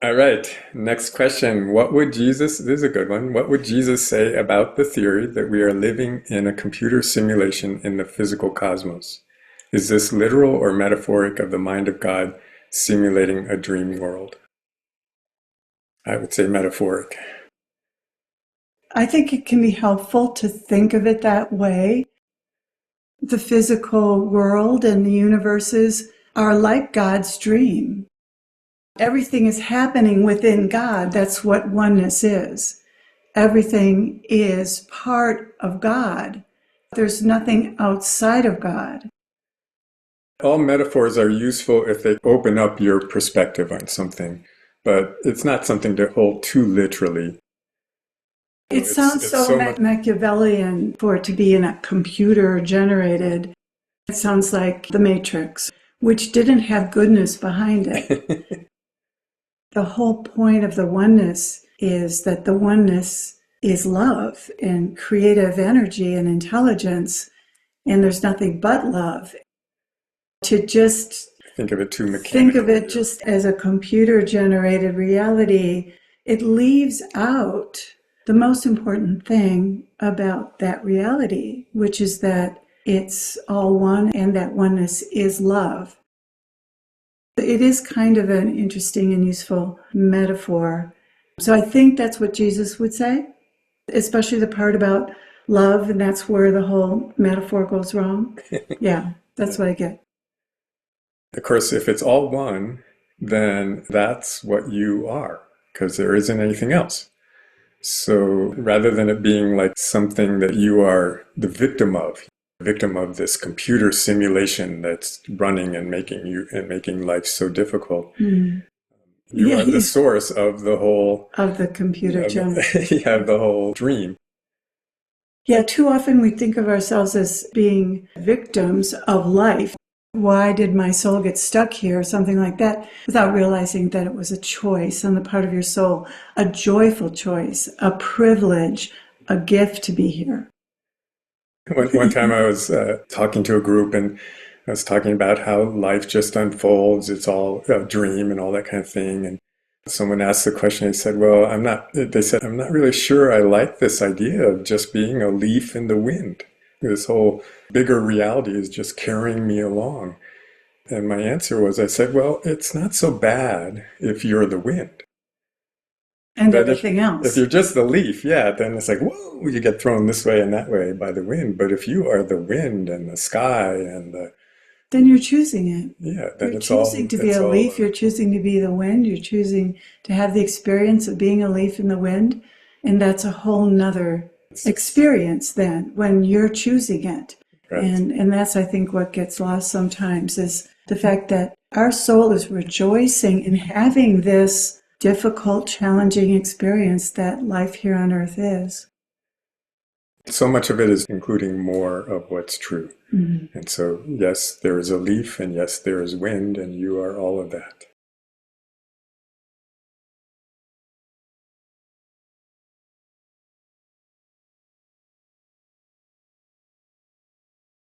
All right, next question. What would Jesus, this is a good one, what would Jesus say about the theory that we are living in a computer simulation in the physical cosmos? Is this literal or metaphoric of the mind of God simulating a dream world? I would say metaphoric. I think it can be helpful to think of it that way. The physical world and the universes are like God's dream. Everything is happening within God. That's what oneness is. Everything is part of God. There's nothing outside of God. All metaphors are useful if they open up your perspective on something, but it's not something to hold too literally. It sounds It's so so much. Machiavellian for it to be in a computer generated. It sounds like The Matrix, which didn't have goodness behind it. The whole point of the oneness is that the oneness is love and creative energy and intelligence, and there's nothing but love. To just Think of it too think of mechanically. it just as a computer generated reality, it leaves out the most important thing about that reality, which is that it's all one and that oneness is love. It is kind of an interesting and useful metaphor. So I think that's what Jesus would say, especially the part about love, and that's where the whole metaphor goes wrong. Yeah, that's what I get. Of course, if it's all one, then that's what you are, because there isn't anything else. So rather than it being like something that you are the victim of this computer simulation that's running and making life so difficult, Mm. you Yeah, are the source of the whole of the computer generated. you have the whole dream. Yeah, too often we think of ourselves as being victims of life. Why did my soul get stuck here? Something like that, without realizing that it was a choice on the part of your soul, a joyful choice, a privilege, a gift to be here. One time I was talking to a group and I was talking about how life just unfolds. It's all a dream and all that kind of thing. And someone asked the question. They said, "Well, They said, "I'm not really sure. I like this idea of just being a leaf in the wind. This whole bigger reality is just carrying me along." And my answer was, I said, "Well, it's not so bad if you're the wind. And But everything if you're else. just the leaf, yeah, then it's like, whoa, you get thrown this way and that way by the wind. But if you are the wind and the sky and the Then you're choosing it. yeah, then You're choosing to be it's a all leaf. You're choosing to be the wind. You're choosing to have the experience of being a leaf in the wind. And that's a whole nother experience then when you're choosing it. right. And that's, I think, what gets lost sometimes is the fact that our soul is rejoicing in having this difficult, challenging experience that life here on earth is. So much of it is including more of what's true. Mm-hmm. And so, yes, there is a leaf, and yes, there is wind, and you are all of that.